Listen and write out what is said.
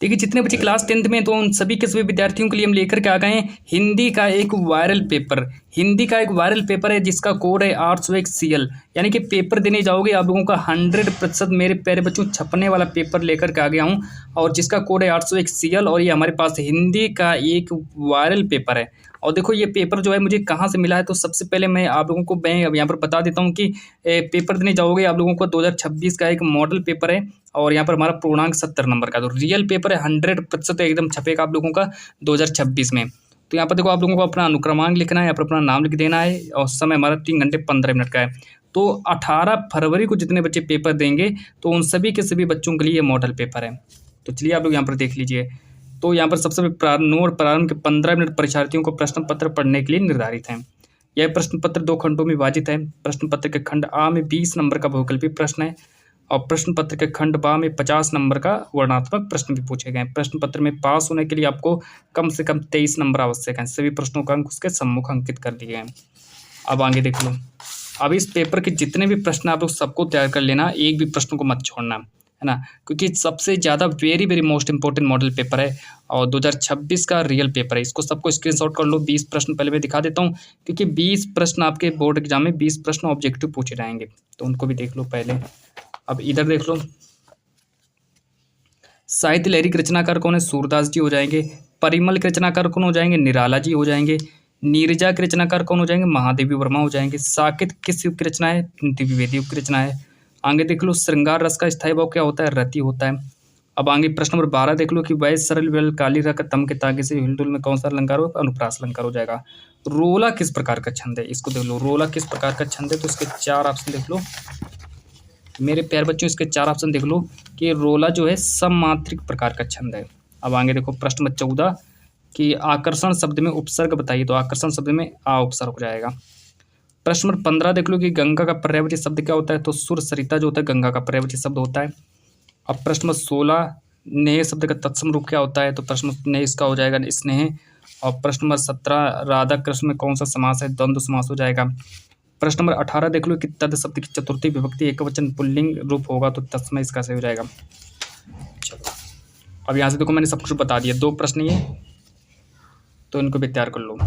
देखिए जितने बच्चे क्लास 10th में, तो उन सभी के सभी विद्यार्थियों के लिए हम लेकर के आ गए हैं हिंदी का एक वायरल पेपर। हिंदी का एक वायरल पेपर है जिसका कोड है 801 CL। यानी कि पेपर देने जाओगे आप लोगों का 100% मेरे प्यारे बच्चों छपने वाला पेपर लेकर के आ गया हूँ, और जिसका कोड है 801 CL। और ये हमारे पास हिंदी का एक वायरल पेपर है। और देखो ये पेपर जो है मुझे कहाँ से मिला है, तो सबसे पहले मैं आप लोगों को अब यहाँ पर बता देता हूँ कि पेपर देने जाओगे आप लोगों को 2026 का एक मॉडल पेपर है, और यहाँ पर हमारा पूर्णांक 70 नंबर का। तो रियल पेपर है, 100% एकदम छपेगा आप लोगों का 2026 में। तो यहाँ पर देखो आप लोगों को अपना अनुक्रमांक लिखना है, यहाँ पर अपना नाम लिख देना है, और समय हमारा 3 घंटे 15 मिनट का है। तो 18 फरवरी को जितने बच्चे पेपर देंगे तो उन सभी के सभी बच्चों के लिए ये मॉडल पेपर है। तो चलिए आप लोग यहाँ पर देख लीजिए। तो यहाँ पर सबसे प्रारंभ के 15 मिनट परीक्षार्थियों को प्रश्न पत्र पढ़ने के लिए निर्धारित हैं। यह प्रश्न पत्र 2 खंडों में विभाजित है। प्रश्न पत्र के खंड आ में 20 नंबर का बहुकल्पीय प्रश्न है, और प्रश्न पत्र के खंड बा में 50 नंबर का वर्णनात्मक प्रश्न भी पूछे गए हैं। प्रश्न पत्र में पास होने के लिए आपको कम से कम 23 नंबर आवश्यक हैं। सभी प्रश्नों का अंक उसके सम्मुख अंकित कर दिए गए हैं। अब आगे देख लो। अब इस पेपर के जितने भी प्रश्न आप लोग सबको तैयार कर लेना, एक भी प्रश्न को मत छोड़ना, है ना, क्योंकि सबसे ज़्यादा very most important model paper है और 2026 का रियल पेपर है। इसको सबको स्क्रीनशॉट कर लो। 20 प्रश्न पहले मैं दिखा देता हूँ, क्योंकि 20 प्रश्न आपके बोर्ड एग्जाम में 20 प्रश्न ऑब्जेक्टिव पूछे जाएंगे, तो उनको भी देख लो पहले। अब इधर देख लो। साहित्य लहरी के रचनाकार कौन है? सूरदास जी हो जाएंगे। परिमल के रचनाकार कौन हो जाएंगे? निराला जी हो जाएंगे। नीरजा के रचनाकार कौन हो जाएंगे? महादेवी वर्मा हो जाएंगे। साकेत किस युग की रचना है? द्विवेदी युग की रचना है। आगे देख लो। श्रृंगार रस का स्थायी भाव क्या होता है? रति होता है। अब आगे प्रश्न नंबर 12 देख लो कि वह सरल विरल काली रक तम के तागे से हिलडुल में कौन सा अलंकार हो? अनुप्रास अलंकार हो जाएगा। रोला किस प्रकार का छंद है? इसको देख लो। रोला किस प्रकार का छंद है? तो इसके 4 ऑप्शन देख लो मेरे प्यारे बच्चों। इसके 4 ऑप्शन देख लो कि रोला जो है सममात्रिक प्रकार का छंद है। अब आगे देखो प्रश्न नंबर 14 कि आकर्षण शब्द में उपसर्ग बताइए। तो आकर्षण शब्द में आ उपसर्ग हो जाएगा। प्रश्न नंबर 15 देख लो कि गंगा का पर्यायवाची शब्द क्या होता है? तो सुर सरिता जो होता है गंगा का पर्यायवाची शब्द होता है। अब प्रश्न नंबर 16 नेह शब्द का तत्सम रूप क्या होता है? तो प्रश्न नेह इसका हो जाएगा स्नेह। और प्रश्न नंबर 17 राधा कृष्ण में कौन सा समास है? द्वंद्व समास हो जाएगा। प्रश्न नंबर 18 देख लो कि तद शब्द की चतुर्थी विभक्ति एकवचन पुल्लिंग रूप होगा, तो तस्मै इसका सही हो जाएगा। चलो अब यहाँ से देखो मैंने सब कुछ बता दिया। 2 प्रश्न ये, तो इनको भी तैयार कर लो।